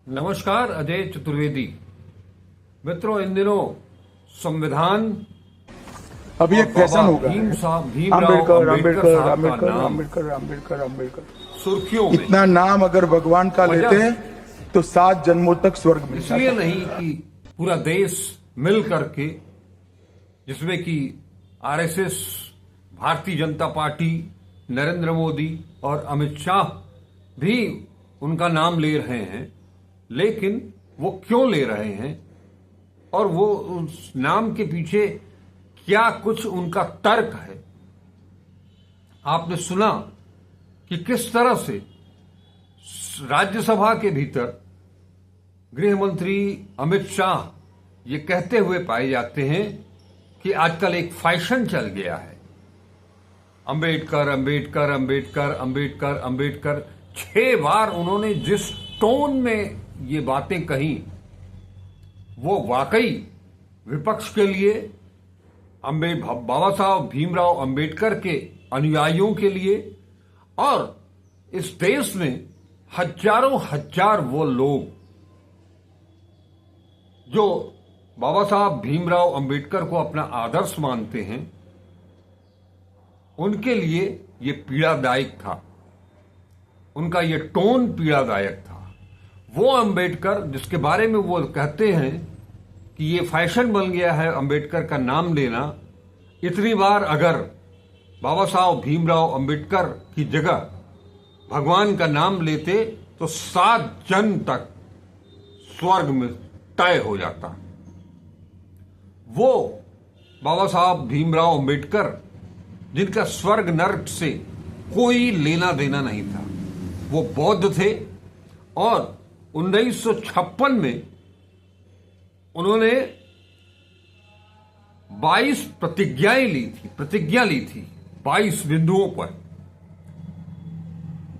नमस्कार, अजय चतुर्वेदी। मित्रों, इन दिनों संविधान अभी और एक फैशन बाबा होगा भीमराव अम्बेडकर अंबेडकर अम्बेडकर साहब का अम्बेडकर नाम अम्बेडकर अम्बेडकर अम्बेडकर सुर्खियों में। इतना नाम अगर भगवान का वजह लेते हैं तो 7 जन्मों तक स्वर्ग मिल इसलिए जाता। नहीं कि पूरा देश मिल करके, जिसमें कि आरएसएस, भारतीय जनता पार्टी, नरेंद्र मोदी और अमित शाह भी उनका नाम ले रहे हैं, लेकिन वो क्यों ले रहे हैं और वो उस नाम के पीछे क्या कुछ उनका तर्क है। आपने सुना कि किस तरह से राज्यसभा के भीतर गृह मंत्री अमित शाह ये कहते हुए पाए जाते हैं कि आजकल एक फैशन चल गया है, अंबेडकर अंबेडकर अंबेडकर अंबेडकर अंबेडकर। 6 बार उन्होंने जिस टोन में ये बातें कही, वो वाकई विपक्ष के लिए, बाबा साहब भीमराव अंबेडकर के अनुयायियों के लिए और इस देश में हजारों हजार वो लोग जो बाबा साहब भीमराव अंबेडकर को अपना आदर्श मानते हैं, उनके लिए ये पीड़ादायक था। उनका ये टोन पीड़ादायक था। वो अंबेडकर जिसके बारे में वो कहते हैं कि ये फैशन बन गया है अंबेडकर का नाम लेना, इतनी बार अगर बाबा साहब भीमराव अंबेडकर की जगह भगवान का नाम लेते तो 7 जन्म तक स्वर्ग में तय हो जाता। वो बाबा साहब भीमराव अंबेडकर जिनका स्वर्ग नर्क से कोई लेना देना नहीं था, वो बौद्ध थे और 1956 में उन्होंने 22 प्रतिज्ञा ली थी 22 बिंदुओं पर।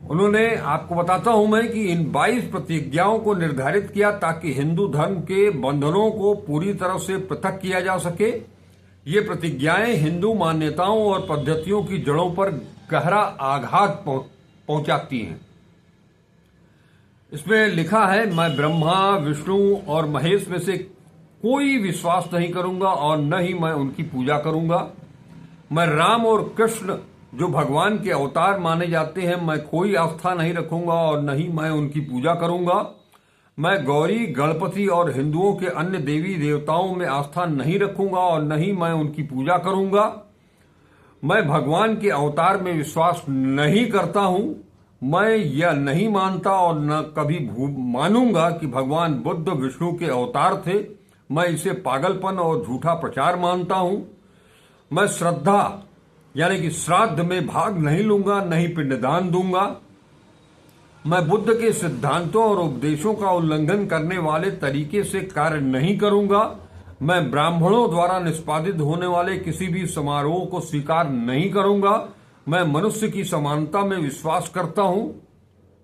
उन्होंने, आपको बताता हूं मैं, कि इन 22 प्रतिज्ञाओं को निर्धारित किया ताकि हिंदू धर्म के बंधनों को पूरी तरह से पृथक किया जा सके। ये प्रतिज्ञाएं हिंदू मान्यताओं और पद्धतियों की जड़ों पर गहरा आघात पहुंचाती हैं। इसमें लिखा है, मैं ब्रह्मा, विष्णु और महेश में से कोई विश्वास नहीं करूंगा और न ही मैं उनकी पूजा करूंगा। मैं राम और कृष्ण जो भगवान के अवतार माने जाते हैं, मैं कोई आस्था नहीं रखूंगा और न ही मैं उनकी पूजा करूंगा। मैं गौरी, गणपति और हिंदुओं के अन्य देवी देवताओं में आस्था नहीं रखूंगा और न ही मैं उनकी पूजा करूंगा। मैं भगवान के अवतार में विश्वास नहीं करता हूं। मैं यह नहीं मानता और न कभी मानूंगा कि भगवान बुद्ध विष्णु के अवतार थे। मैं इसे पागलपन और झूठा प्रचार मानता हूं। मैं श्रद्धा यानी कि श्राद्ध में भाग नहीं लूंगा, नहीं पिंडदान दूंगा। मैं बुद्ध के सिद्धांतों और उपदेशों का उल्लंघन करने वाले तरीके से कार्य नहीं करूंगा। मैं ब्राह्मणों द्वारा निष्पादित होने वाले किसी भी समारोह को स्वीकार नहीं करूंगा। मैं मनुष्य की समानता में विश्वास करता हूं।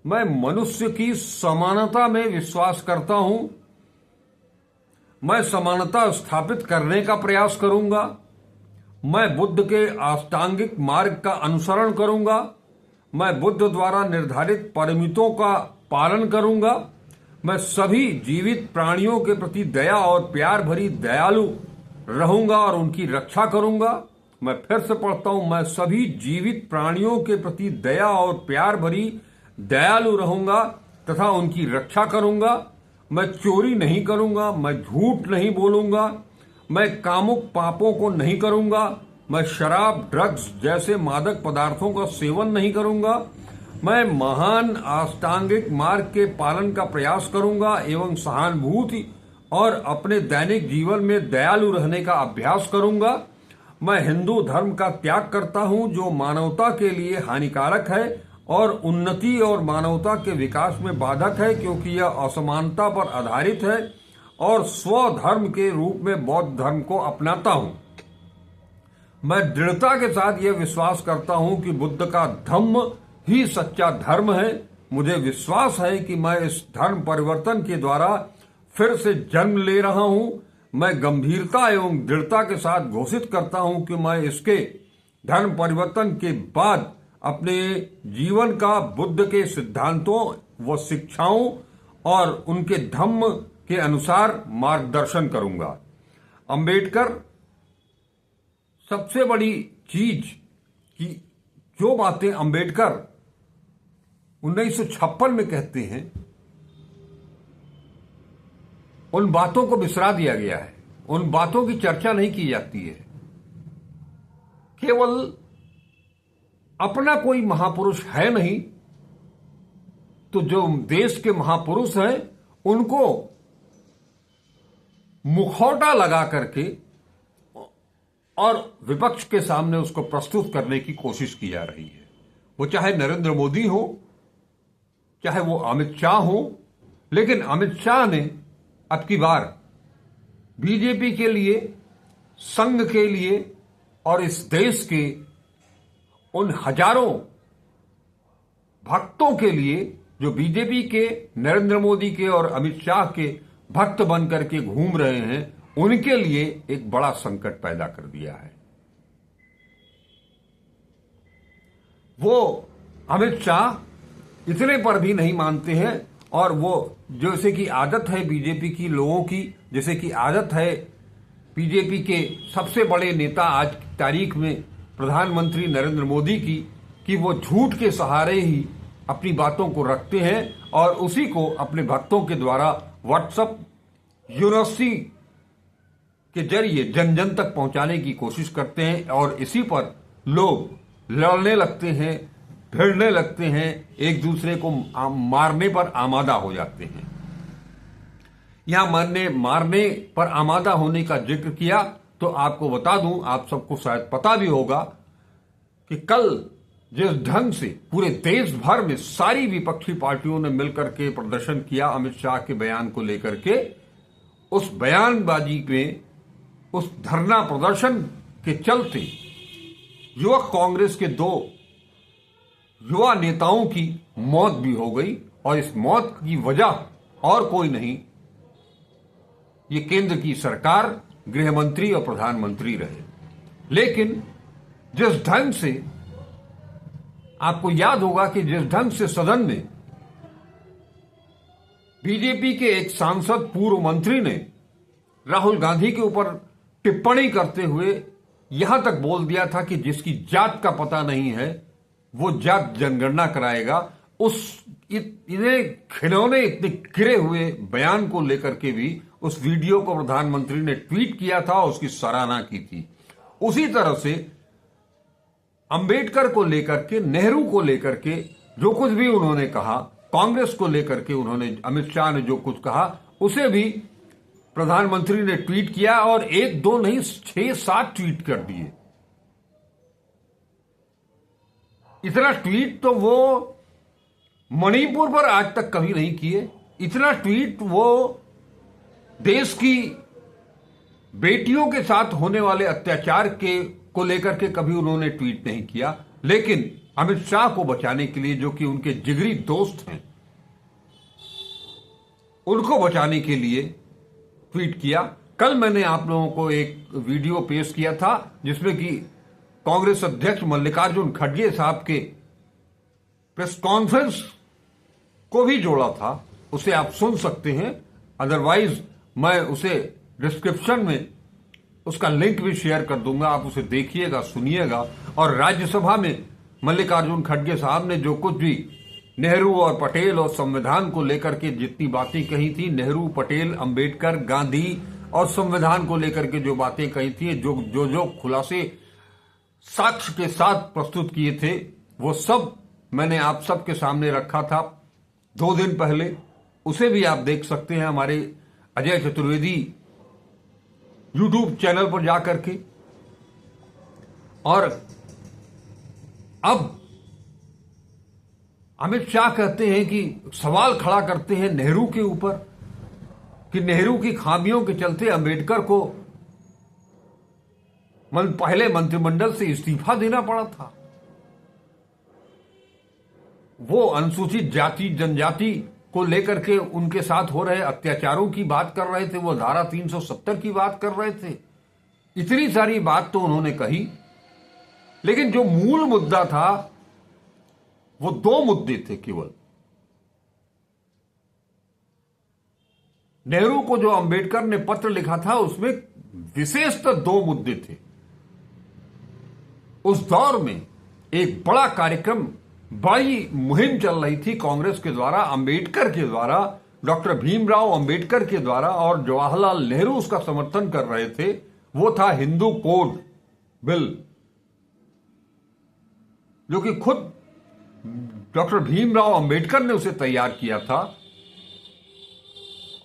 मैं मनुष्य की समानता में विश्वास करता हूं। मैं समानता स्थापित करने का प्रयास करूंगा। मैं बुद्ध के अष्टांगिक मार्ग का अनुसरण करूंगा। मैं बुद्ध द्वारा निर्धारित परिमितों का पालन करूंगा। मैं सभी जीवित प्राणियों के प्रति दया और प्यार भरी दयालु रहूंगा और उनकी रक्षा करूंगा। मैं फिर से पढ़ता हूं, मैं सभी जीवित प्राणियों के प्रति दया और प्यार भरी दयालु रहूंगा तथा उनकी रक्षा करूंगा। मैं चोरी नहीं करूंगा। मैं झूठ नहीं बोलूंगा। मैं कामुक पापों को नहीं करूंगा। मैं शराब, ड्रग्स जैसे मादक पदार्थों का सेवन नहीं करूंगा। मैं महान अष्टांगिक मार्ग के पालन का प्रयास करूंगा एवं सहानुभूति और अपने दैनिक जीवन में दयालु रहने का अभ्यास करूंगा। मैं हिंदू धर्म का त्याग करता हूं जो मानवता के लिए हानिकारक है और उन्नति और मानवता के विकास में बाधक है, क्योंकि यह असमानता पर आधारित है और स्वधर्म के रूप में बौद्ध धर्म को अपनाता हूं। मैं दृढ़ता के साथ यह विश्वास करता हूं कि बुद्ध का धम्म ही सच्चा धर्म है। मुझे विश्वास है कि मैं इस धर्म परिवर्तन के द्वारा फिर से जन्म ले रहा हूं। मैं गंभीरता एवं दृढ़ता के साथ घोषित करता हूं कि मैं इसके धर्म परिवर्तन के बाद अपने जीवन का बुद्ध के सिद्धांतों व शिक्षाओं और उनके धम्म के अनुसार मार्गदर्शन करूंगा। अंबेडकर सबसे बड़ी चीज कि जो बातें अंबेडकर 1956 में कहते हैं, उन बातों को बिसरा दिया गया है, उन बातों की चर्चा नहीं की जाती है। केवल अपना कोई महापुरुष है नहीं, तो जो देश के महापुरुष हैं उनको मुखौटा लगा करके और विपक्ष के सामने उसको प्रस्तुत करने की कोशिश की जा रही है। वो चाहे नरेंद्र मोदी हो, चाहे वो अमित शाह हो, लेकिन अमित शाह ने अब की बार बीजेपी के लिए, संघ के लिए और इस देश के उन हजारों भक्तों के लिए जो बीजेपी के, नरेंद्र मोदी के और अमित शाह के भक्त बन करके घूम रहे हैं, उनके लिए एक बड़ा संकट पैदा कर दिया है। वो अमित शाह इतने पर भी नहीं मानते हैं और वो जैसे कि आदत है बीजेपी की लोगों की, जैसे कि आदत है बीजेपी के सबसे बड़े नेता आज की तारीख में प्रधानमंत्री नरेंद्र मोदी की, कि वो झूठ के सहारे ही अपनी बातों को रखते हैं और उसी को अपने भक्तों के द्वारा व्हाट्सएप यूनिवर्सिटी के जरिए जन जन तक पहुंचाने की कोशिश करते हैं और इसी पर लोग लड़ने लगते हैं, भिड़ने लगते हैं, एक दूसरे को मारने पर आमादा हो जाते हैं। यहां मारने पर आमादा होने का जिक्र किया तो आपको बता दूं, आप सबको शायद पता भी होगा कि कल जिस ढंग से पूरे देश भर में सारी विपक्षी पार्टियों ने मिलकर के प्रदर्शन किया अमित शाह के बयान को लेकर के, उस बयानबाजी में, उस धरना प्रदर्शन के चलते युवक कांग्रेस के 2 युवा नेताओं की मौत भी हो गई और इस मौत की वजह और कोई नहीं, ये केंद्र की सरकार, गृह मंत्री और प्रधानमंत्री रहे। लेकिन जिस ढंग से, आपको याद होगा कि जिस ढंग से सदन में बीजेपी के एक सांसद, पूर्व मंत्री ने राहुल गांधी के ऊपर टिप्पणी करते हुए यहां तक बोल दिया था कि जिसकी जात का पता नहीं है वो जात जनगणना कराएगा, उस इतने खिलौने, इतने गिरे हुए बयान को लेकर के भी उस वीडियो को प्रधानमंत्री ने ट्वीट किया था और उसकी सराहना की थी। उसी तरह से अंबेडकर को लेकर के, नेहरू को लेकर के जो कुछ भी उन्होंने कहा, कांग्रेस को लेकर के उन्होंने, अमित शाह ने जो कुछ कहा, उसे भी प्रधानमंत्री ने ट्वीट किया और 1-2 नहीं 6-7 ट्वीट कर दिए। इतना ट्वीट तो वो मणिपुर पर आज तक कभी नहीं किए। इतना ट्वीट वो देश की बेटियों के साथ होने वाले अत्याचार को लेकर के कभी उन्होंने ट्वीट नहीं किया। लेकिन अमित शाह को बचाने के लिए, जो कि उनके जिगरी दोस्त हैं, उनको बचाने के लिए ट्वीट किया। कल मैंने आप लोगों को एक वीडियो पेश किया था जिसमें कि कांग्रेस अध्यक्ष मल्लिकार्जुन खड़गे साहब के प्रेस कॉन्फ्रेंस को भी जोड़ा था, उसे आप सुन सकते हैं। अदरवाइज मैं उसे डिस्क्रिप्शन में उसका लिंक भी शेयर कर दूंगा, आप उसे देखिएगा, सुनिएगा। और राज्यसभा में मल्लिकार्जुन खड़गे साहब ने जो कुछ भी नेहरू और पटेल और संविधान को लेकर के जितनी बातें कही थी, नेहरू, पटेल, अंबेडकर, गांधी और संविधान को लेकर के जो बातें कही थी, जो खुलासे साक्ष्य के साथ प्रस्तुत किए थे, वो सब मैंने आप सबके सामने रखा था 2 दिन पहले। उसे भी आप देख सकते हैं हमारे अजय चतुर्वेदी यूट्यूब चैनल पर जाकर के। और अब अमित शाह कहते हैं कि सवाल खड़ा करते हैं नेहरू के ऊपर कि नेहरू की खामियों के चलते अंबेडकर को पहले मंत्रिमंडल से इस्तीफा देना पड़ा था। वो अनुसूचित जाति जनजाति को लेकर के उनके साथ हो रहे अत्याचारों की बात कर रहे थे, वो धारा 370 की बात कर रहे थे। इतनी सारी बात तो उन्होंने कही, लेकिन जो मूल मुद्दा था वो 2 मुद्दे थे केवल। नेहरू को जो अंबेडकर ने पत्र लिखा था उसमें विशेषतः 2 मुद्दे थे। उस दौर में एक बड़ा कार्यक्रम, बड़ी मुहिम चल रही थी कांग्रेस के द्वारा, अंबेडकर के द्वारा, डॉक्टर भीमराव अंबेडकर के द्वारा, और जवाहरलाल नेहरू उसका समर्थन कर रहे थे। वो था हिंदू कोड बिल, जो कि खुद डॉक्टर भीमराव अंबेडकर ने उसे तैयार किया था।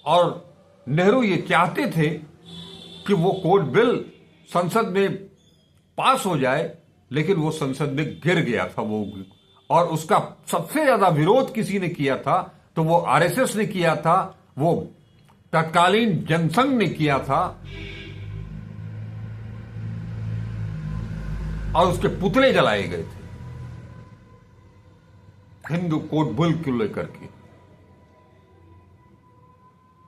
और नेहरू ये चाहते थे कि वो कोड बिल संसद में पास हो जाए, लेकिन वो संसद में गिर गया था वो। और उसका सबसे ज्यादा विरोध किसी ने किया था तो वो आरएसएस ने किया था, वो तत्कालीन जनसंघ ने किया था, और उसके पुतले जलाए गए थे हिंदू कोड बिल को लेकर के।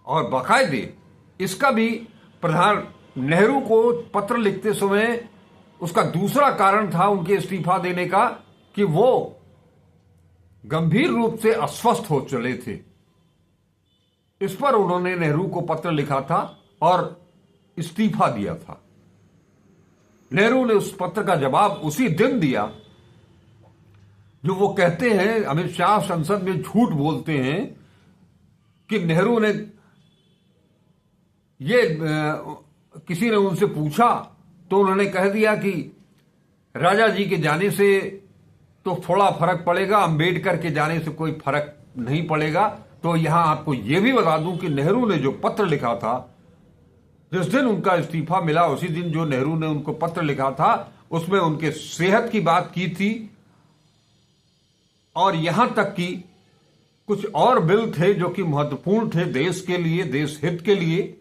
और बाकायदे इसका भी प्रधान नेहरू को पत्र लिखते समय उसका दूसरा कारण था उनके इस्तीफा देने का कि वो गंभीर रूप से अस्वस्थ हो चले थे। इस पर उन्होंने नेहरू को पत्र लिखा था और इस्तीफा दिया था। नेहरू ने उस पत्र का जवाब उसी दिन दिया। जो वो कहते हैं, अमित शाह संसद में झूठ बोलते हैं कि नेहरू ने किसी ने उनसे पूछा तो उन्होंने कह दिया कि राजा जी के जाने से तो थोड़ा फर्क पड़ेगा, अंबेडकर के जाने से कोई फर्क नहीं पड़ेगा। तो यहां आपको यह भी बता दूं कि नेहरू ने जो पत्र लिखा था, जिस दिन उनका इस्तीफा मिला उसी दिन जो नेहरू ने उनको पत्र लिखा था, उसमें उनके सेहत की बात की थी, और यहां तक कि कुछ और बिल थे जो कि महत्वपूर्ण थे देश के लिए, देश हित के लिए,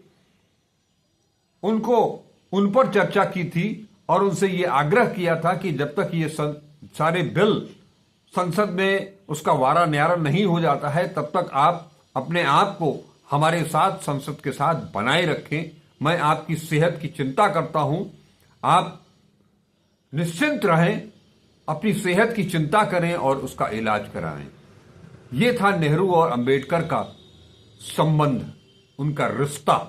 उन पर चर्चा की थी। और उनसे यह आग्रह किया था कि जब तक ये सारे बिल संसद में उसका वारा न्यारा नहीं हो जाता है, तब तक आप अपने आप को हमारे साथ, संसद के साथ बनाए रखें। मैं आपकी सेहत की चिंता करता हूं, आप निश्चिंत रहें, अपनी सेहत की चिंता करें और उसका इलाज कराएं। यह था नेहरू और अंबेडकर का संबंध, उनका रिश्ता।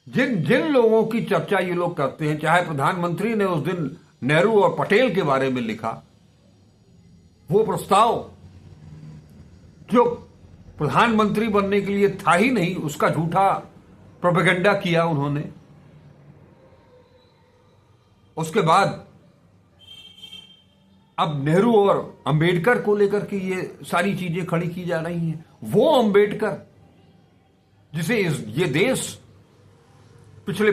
जिन लोगों की चर्चा ये लोग करते हैं, चाहे प्रधानमंत्री ने उस दिन नेहरू और पटेल के बारे में लिखा, वो प्रस्ताव जो प्रधानमंत्री बनने के लिए था ही नहीं, उसका झूठा प्रोपेगेंडा किया उन्होंने। उसके बाद अब नेहरू और अंबेडकर को लेकर के ये सारी चीजें खड़ी की जा रही हैं। वो अंबेडकर जिसे ये देश पिछले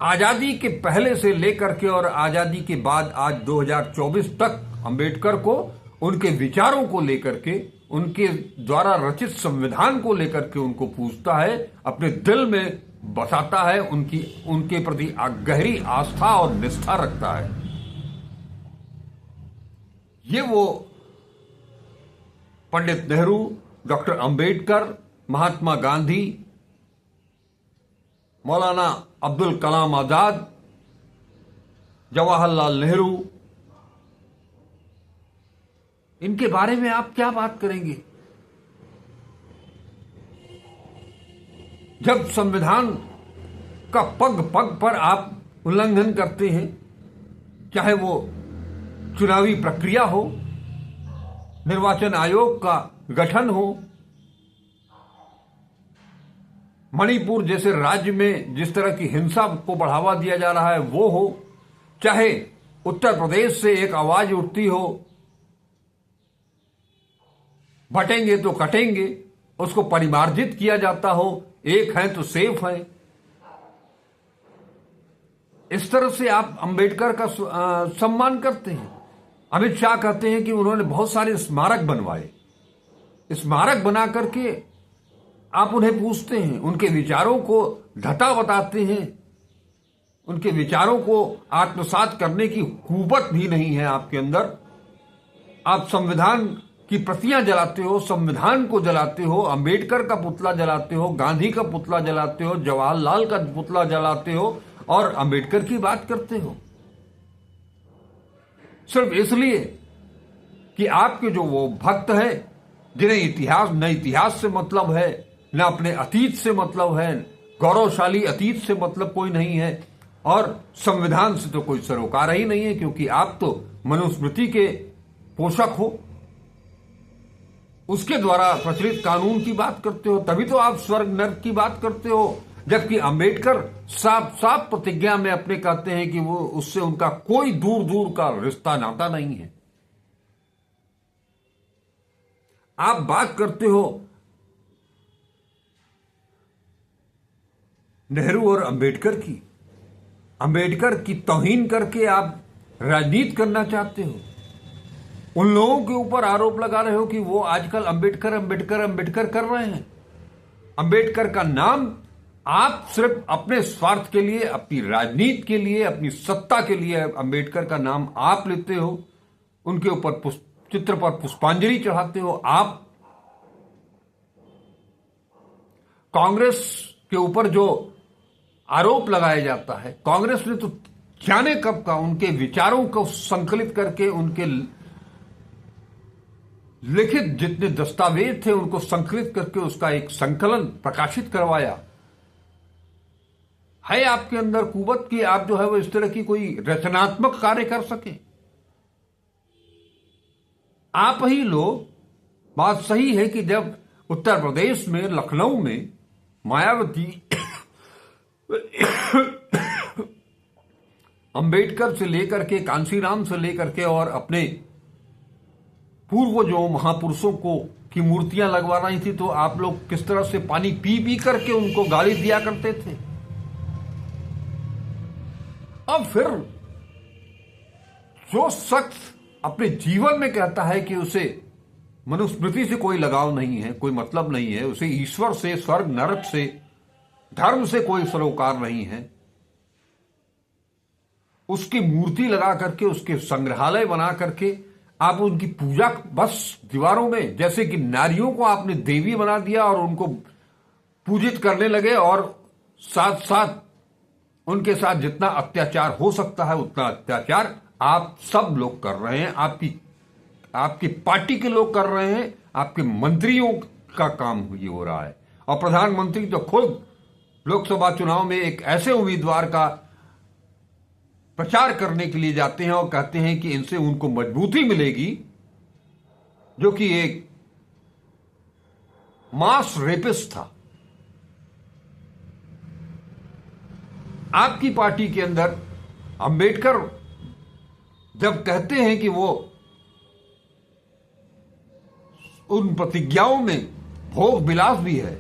आजादी के पहले से लेकर के और आजादी के बाद आज 2024 तक अंबेडकर को, उनके विचारों को लेकर के, उनके द्वारा रचित संविधान को लेकर के उनको पूछता है, अपने दिल में बसाता है, उनके प्रति गहरी आस्था और निष्ठा रखता है। ये वो पंडित नेहरू, डॉक्टर अंबेडकर, महात्मा गांधी, मौलाना अब्दुल कलाम आजाद, जवाहरलाल नेहरू, इनके बारे में आप क्या बात करेंगे? जब संविधान का पग पग पर आप उल्लंघन करते हैं, चाहे वो चुनावी प्रक्रिया हो, निर्वाचन आयोग का गठन हो, मणिपुर जैसे राज्य में जिस तरह की हिंसा को बढ़ावा दिया जा रहा है वो हो, चाहे उत्तर प्रदेश से एक आवाज उठती हो, बटेंगे तो कटेंगे, उसको परिमार्जित किया जाता हो, एक है तो सेफ है, इस तरह से आप अंबेडकर का सम्मान करते हैं। अमित शाह कहते हैं कि उन्होंने बहुत सारे स्मारक बनवाए। स्मारक बना करके आप उन्हें पूछते हैं, उनके विचारों को ढटा बताते हैं, उनके विचारों को आत्मसात करने की कुवत भी नहीं है आपके अंदर। आप संविधान की प्रतियां जलाते हो, संविधान को जलाते हो, अंबेडकर का पुतला जलाते हो, गांधी का पुतला जलाते हो, जवाहरलाल का पुतला जलाते हो और अंबेडकर की बात करते हो, सिर्फ इसलिए कि आपके जो वो भक्त हैं जिन्हें इतिहास न इतिहास से मतलब है, न अपने अतीत से मतलब है, गौरवशाली अतीत से मतलब कोई नहीं है, और संविधान से तो कोई सरोकार ही नहीं है, क्योंकि आप तो मनुस्मृति के पोषक हो, उसके द्वारा प्रचलित कानून की बात करते हो, तभी तो आप स्वर्ग नर्क की बात करते हो। जबकि अंबेडकर साफ साफ प्रतिज्ञा में अपने कहते हैं कि वो उससे उनका कोई दूर दूर का रिश्ता नाता नहीं है। आप बात करते हो नेहरू और अंबेडकर की तौहीन करके आप राजनीति करना चाहते हो। उन लोगों के ऊपर आरोप लगा रहे हो कि वो आजकल अंबेडकर कर रहे हैं। अंबेडकर का नाम आप सिर्फ अपने स्वार्थ के लिए, अपनी राजनीति के लिए, अपनी सत्ता के लिए अंबेडकर का नाम आप लेते हो, उनके ऊपर चित्र पर पुष्पांजलि चढ़ाते हो। आप कांग्रेस के ऊपर जो आरोप लगाया जाता है, कांग्रेस ने तो जाने कब का उनके विचारों को संकलित करके, उनके लिखित जितने दस्तावेज थे उनको संकलित करके उसका एक संकलन प्रकाशित करवाया है। आपके अंदर कुवत की आप जो है वो इस तरह की कोई रचनात्मक कार्य कर सके। आप ही लोग, बात सही है कि जब उत्तर प्रदेश में लखनऊ में मायावती अंबेडकर से लेकर के, कांशीराम से लेकर के और अपने पूर्वजों महापुरुषों को की मूर्तियां लगवा रही थी, तो आप लोग किस तरह से पानी पी पी करके उनको गाली दिया करते थे। अब फिर जो शख्स अपने जीवन में कहता है कि उसे मनुस्मृति से कोई लगाव नहीं है, कोई मतलब नहीं है, उसे ईश्वर से, स्वर्ग नरक से, धर्म से कोई सरोकार नहीं है, उसकी मूर्ति लगा करके, उसके संग्रहालय बना करके आप उनकी पूजा बस दीवारों में, जैसे कि नारियों को आपने देवी बना दिया और उनको पूजित करने लगे, और साथ साथ उनके साथ जितना अत्याचार हो सकता है उतना अत्याचार आप सब लोग कर रहे हैं। आपकी पार्टी के लोग कर रहे हैं, आपके मंत्रियों का काम ये हो रहा है। और प्रधानमंत्री तो खुद लोकसभा चुनाव में एक ऐसे उम्मीदवार का प्रचार करने के लिए जाते हैं और कहते हैं कि इनसे उनको मजबूती मिलेगी, जो कि एक मास रेपिस्ट था। आपकी पार्टी के अंदर अंबेडकर जब कहते हैं कि वो उन प्रतिज्ञाओं में भोग विलास भी है,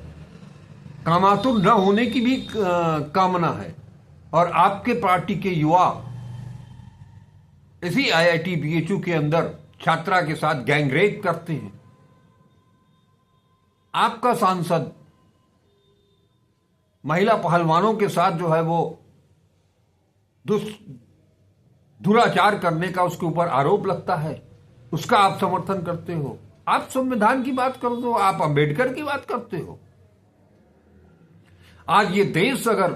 कामातुर न होने की भी कामना है, और आपके पार्टी के युवा इसी IIT BHU के अंदर छात्रा के साथ गैंगरेप करते हैं। आपका सांसद महिला पहलवानों के साथ जो है वो दुराचार करने का उसके ऊपर आरोप लगता है, उसका आप समर्थन करते हो। आप संविधान की बात कर दो, आप अंबेडकर की बात करते हो। आज ये देश अगर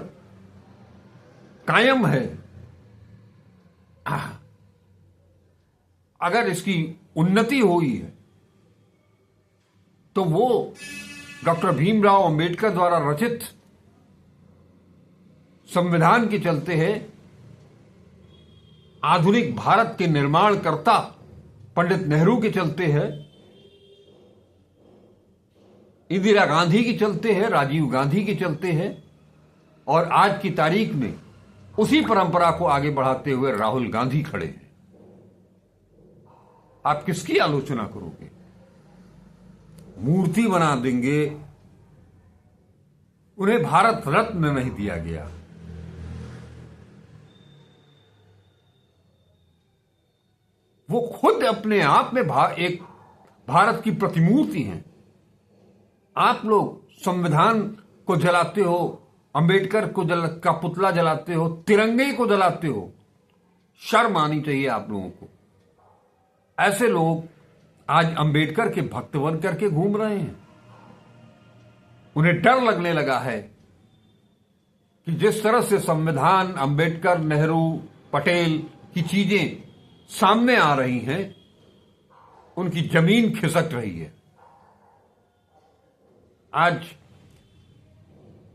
कायम है, अगर इसकी उन्नति हुई है, तो वो डॉक्टर भीमराव अंबेडकर द्वारा रचित संविधान के चलते है। आधुनिक भारत के निर्माणकर्ता पंडित नेहरू के चलते है, इंदिरा गांधी के चलते है, राजीव गांधी के चलते है, और आज की तारीख में उसी परंपरा को आगे बढ़ाते हुए राहुल गांधी खड़े हैं। आप किसकी आलोचना करोगे? मूर्ति बना देंगे, उन्हें भारत रत्न नहीं दिया गया। वो खुद अपने आप में एक भारत की प्रतिमूर्ति हैं। आप लोग संविधान को जलाते हो, अंबेडकर का पुतला जलाते हो, तिरंगे को जलाते हो। शर्म आनी चाहिए आप लोगों को। ऐसे लोग आज अंबेडकर के भक्त बन करके घूम रहे हैं। उन्हें डर लगने लगा है कि जिस तरह से संविधान, अंबेडकर, नेहरू, पटेल की चीजें सामने आ रही हैं, उनकी जमीन खिसक रही है। आज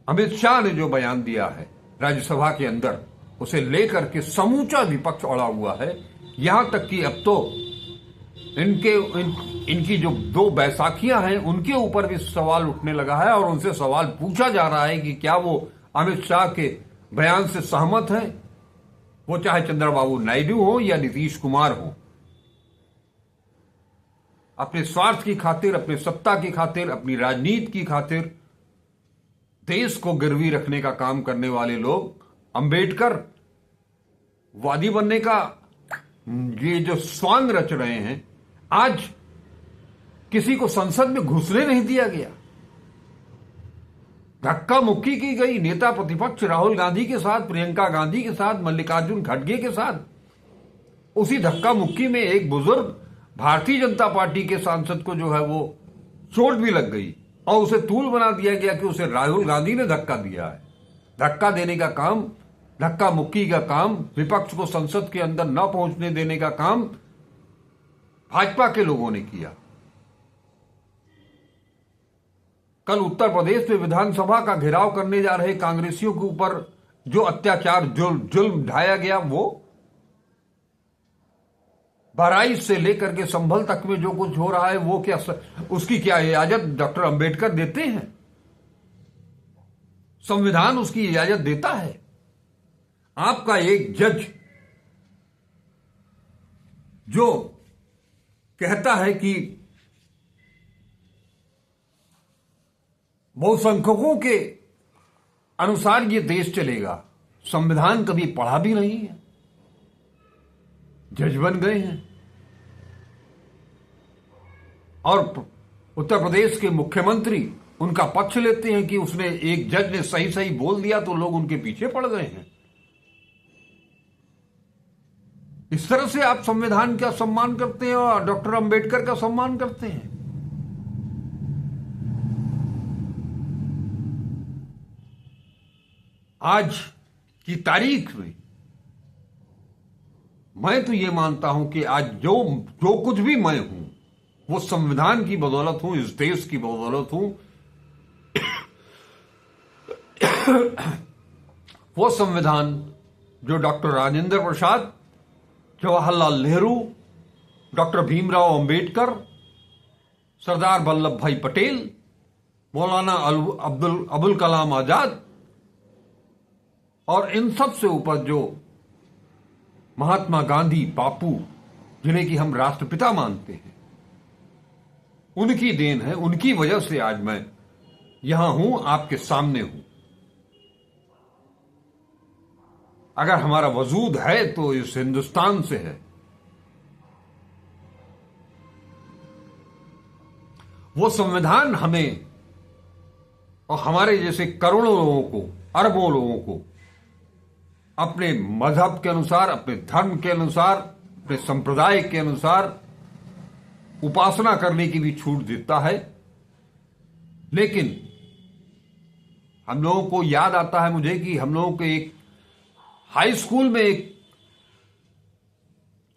अमित शाह ने जो बयान दिया है राज्यसभा के अंदर, उसे लेकर के समूचा विपक्ष अड़ा हुआ है। यहां तक कि अब तो इनकी जो 2 बैसाखियां हैं उनके ऊपर भी सवाल उठने लगा है और उनसे सवाल पूछा जा रहा है कि क्या वो अमित शाह के बयान से सहमत हैं, वो चाहे चंद्रबाबू नायडू हो या नीतीश कुमार हो। अपने स्वार्थ की खातिर, अपने सत्ता की खातिर, अपनी राजनीति की खातिर देश को गिरवी रखने का काम करने वाले लोग अंबेडकर वादी बनने का ये जो स्वांग रच रहे हैं, आज किसी को संसद में घुसने नहीं दिया गया, धक्का मुक्की की गई नेता प्रतिपक्ष राहुल गांधी के साथ, प्रियंका गांधी के साथ, मल्लिकार्जुन खड़गे के साथ। उसी धक्का मुक्की में एक बुजुर्ग भारतीय जनता पार्टी के सांसद को जो है वो चोट भी लग गई और उसे तूल बना दिया गया कि उसे राहुल गांधी ने धक्का दिया है। धक्का देने का काम, धक्का मुक्की का काम, विपक्ष को संसद के अंदर न पहुंचने देने का काम भाजपा के लोगों ने किया। कल उत्तर प्रदेश में विधानसभा का घेराव करने जा रहे कांग्रेसियों के ऊपर जो अत्याचार, जुल्म ढाया गया, वो बहराइच से लेकर के संभल तक में जो कुछ हो रहा है, वो क्या उसकी क्या इजाजत डॉक्टर अंबेडकर देते हैं? संविधान उसकी इजाजत देता है? आपका एक जज जो कहता है कि बहुसंख्यकों के अनुसार ये देश चलेगा, संविधान कभी पढ़ा भी नहीं है, जज बन गए हैं। और उत्तर प्रदेश के मुख्यमंत्री उनका पक्ष लेते हैं कि उसने, एक जज ने सही सही बोल दिया तो लोग उनके पीछे पड़ गए हैं। इस तरह से आप संविधान का सम्मान करते हैं और डॉक्टर अंबेडकर का सम्मान करते हैं। आज की तारीख में मैं तो ये मानता हूं कि आज जो कुछ भी मैं हूं वो संविधान की बदौलत हूं, इस देश की बदौलत हूं। वो संविधान जो डॉक्टर राजेंद्र प्रसाद, जवाहरलाल नेहरू, डॉक्टर भीमराव अंबेडकर, सरदार वल्लभ भाई पटेल, मौलाना अबुल कलाम आजाद और इन सब से ऊपर जो महात्मा गांधी, बापू, जिन्हें कि हम राष्ट्रपिता मानते हैं, उनकी देन है। उनकी वजह से आज मैं यहां हूं, आपके सामने हूं। अगर हमारा वजूद है तो इस हिंदुस्तान से है। वो संविधान हमें और हमारे जैसे करोड़ों लोगों को, अरबों लोगों को अपने मजहब के अनुसार, अपने धर्म के अनुसार, अपने संप्रदाय के अनुसार उपासना करने की भी छूट देता है। लेकिन हम लोगों को याद आता है मुझे कि हम लोगों के एक हाई स्कूल में एक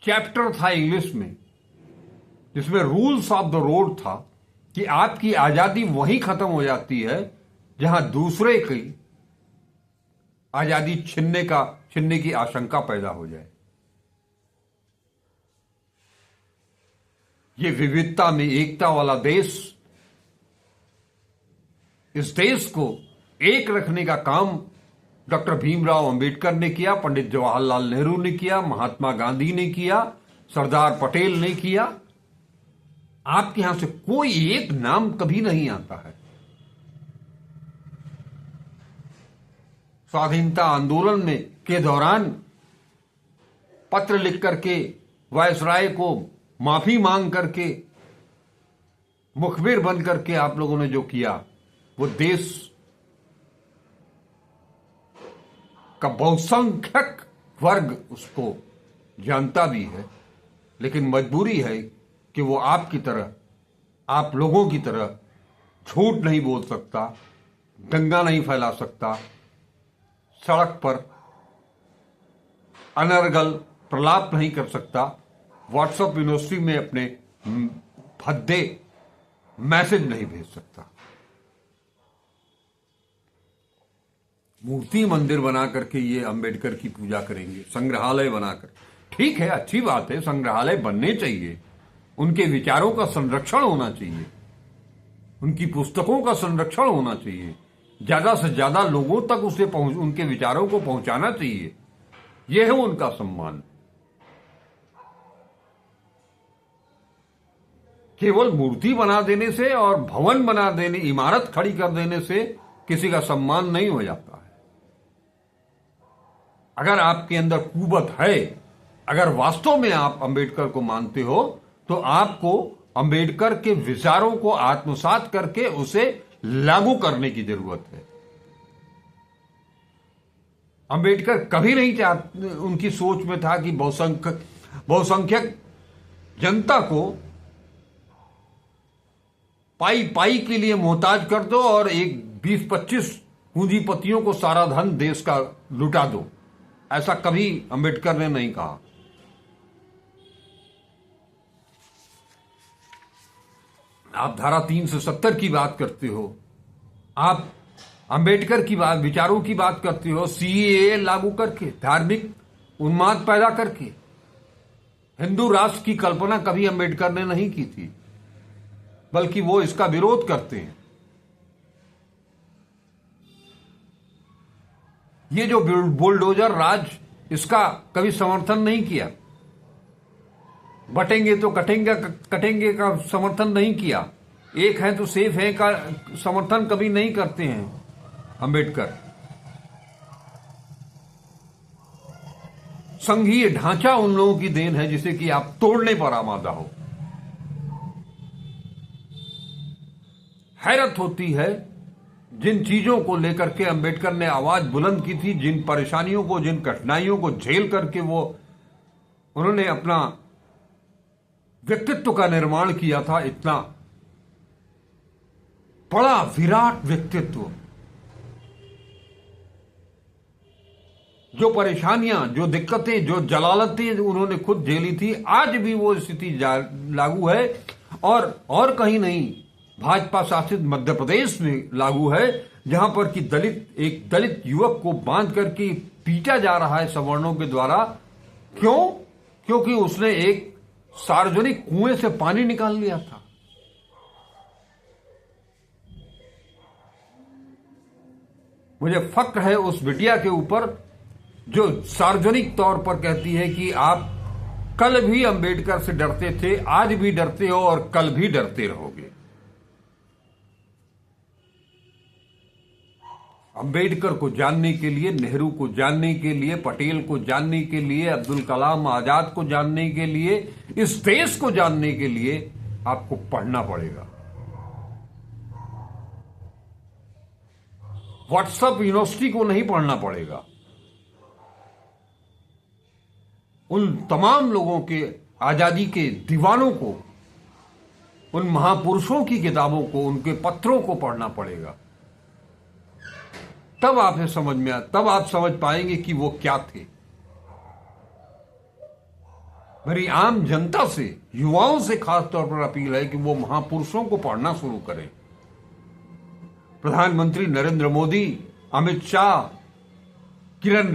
चैप्टर था इंग्लिश में, जिसमें रूल्स ऑफ द रोड था कि आपकी आजादी वहीं खत्म हो जाती है जहां दूसरे की आजादी छीनने की आशंका पैदा हो जाए। ये विविधता में एकता वाला देश, इस देश को एक रखने का काम डॉक्टर भीमराव अंबेडकर ने किया, पंडित जवाहरलाल नेहरू ने किया, महात्मा गांधी ने किया, सरदार पटेल ने किया। आपके यहां से कोई एक नाम कभी नहीं आता है। स्वाधीनता आंदोलन में के दौरान पत्र लिख करके वायसराय को माफी मांग करके मुखबिर बन करके आप लोगों ने जो किया, वो देश का बहुसंख्यक वर्ग उसको जानता भी है। लेकिन मजबूरी है कि वो आपकी तरह, आप लोगों की तरह झूठ नहीं बोल सकता, दंगा नहीं फैला सकता, सड़क पर अनर्गल प्रलाप नहीं कर सकता, व्हाट्सएप यूनिवर्सिटी में अपने भद्दे मैसेज नहीं भेज सकता। मूर्ति मंदिर बना करके ये अंबेडकर की पूजा करेंगे, संग्रहालय बनाकर। ठीक है, अच्छी बात है, संग्रहालय बनने चाहिए, उनके विचारों का संरक्षण होना चाहिए, उनकी पुस्तकों का संरक्षण होना चाहिए, ज्यादा से ज्यादा लोगों तक उनके विचारों को पहुंचाना चाहिए। यह है उनका सम्मान। केवल मूर्ति बना देने से और भवन बना देने, इमारत खड़ी कर देने से किसी का सम्मान नहीं हो जाता है। अगर आपके अंदर कुवत है, अगर वास्तव में आप अंबेडकर को मानते हो, तो आपको अंबेडकर के विचारों को आत्मसात करके उसे लागू करने की जरूरत है। अंबेडकर कभी नहीं चाहते, उनकी सोच में था कि बहुसंख्यक जनता को पाई पाई के लिए मोहताज कर दो और एक 20-25 पूंजीपतियों को सारा धन देश का लुटा दो। ऐसा कभी अंबेडकर ने नहीं कहा। आप धारा 370 की बात करते हो, आप अंबेडकर की बात, विचारों की बात करते हो, सीएए लागू करके, धार्मिक उन्माद पैदा करके। हिंदू राष्ट्र की कल्पना कभी अंबेडकर ने नहीं की थी, बल्कि वो इसका विरोध करते हैं। ये जो बुलडोजर राज, इसका कभी समर्थन नहीं किया। बटेंगे तो कटेंगे का समर्थन नहीं किया। एक है तो सेफ है का समर्थन कभी नहीं करते हैं अंबेडकर। संघीय ढांचा उन लोगों की देन है जिसे कि आप तोड़ने पर आमादा हो। हैरत होती है, जिन चीजों को लेकर के अंबेडकर ने आवाज बुलंद की थी, जिन परेशानियों को, जिन कठिनाइयों को झेल करके उन्होंने अपना व्यक्तित्व का निर्माण किया था, इतना बड़ा विराट व्यक्तित्व, जो परेशानियां, जो दिक्कतें, जो जलालतें उन्होंने खुद झेली थी, आज भी वो स्थिति लागू है। और कहीं नहीं, भाजपा शासित मध्य प्रदेश में लागू है, जहां पर कि एक दलित युवक को बांध करके पीटा जा रहा है सवर्णों के द्वारा। क्यों? क्योंकि उसने एक सार्वजनिक कुएं से पानी निकाल लिया था। मुझे फक्र है उस बिटिया के ऊपर जो सार्वजनिक तौर पर कहती है कि आप कल भी अंबेडकर से डरते थे, आज भी डरते हो और कल भी डरते रहोगे। अंबेडकर को जानने के लिए, नेहरू को जानने के लिए, पटेल को जानने के लिए, अब्दुल कलाम आजाद को जानने के लिए, इस देश को जानने के लिए आपको पढ़ना पड़ेगा। व्हाट्सएप यूनिवर्सिटी को नहीं पढ़ना पड़ेगा। उन तमाम लोगों के, आजादी के दीवानों को, उन महापुरुषों की किताबों को, उनके पत्रों को पढ़ना पड़ेगा। तब आपने समझ में आया, तब आप समझ पाएंगे कि वो क्या थे। मेरी आम जनता से, युवाओं से खास तौर पर अपील है कि वो महापुरुषों को पढ़ना शुरू करें। प्रधानमंत्री नरेंद्र मोदी, अमित शाह, किरण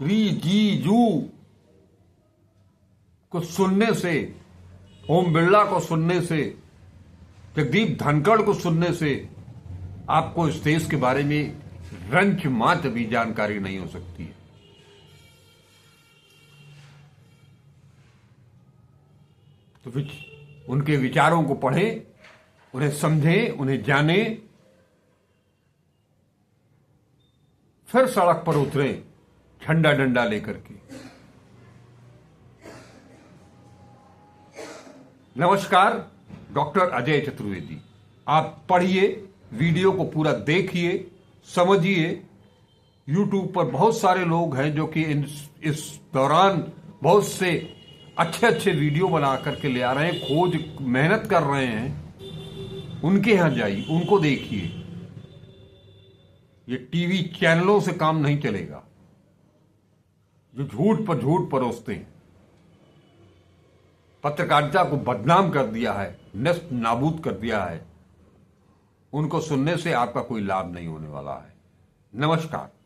रिजिजू को सुनने से, ओम बिरला को सुनने से, जगदीप धनखड़ को सुनने से आपको इस देश के बारे में रंच मात्र भी जानकारी नहीं हो सकती है। तो उनके विचारों को पढ़ें, उन्हें समझें, उन्हें जानें, फिर सड़क पर उतरें झंडा डंडा लेकर के। नमस्कार, डॉक्टर अजय चतुर्वेदी। आप पढ़िए, वीडियो को पूरा देखिए, समझिए। YouTube पर बहुत सारे लोग हैं जो कि इस दौरान बहुत से अच्छे अच्छे वीडियो बना करके ले आ रहे हैं, खोज मेहनत कर रहे हैं। उनके यहां जाइए, उनको देखिए। ये टीवी चैनलों से काम नहीं चलेगा जो झूठ पर झूठ परोसते हैं। पत्रकारिता को बदनाम कर दिया है, नष्ट नाबूद कर दिया है। उनको सुनने से आपका कोई लाभ नहीं होने वाला है। नमस्कार।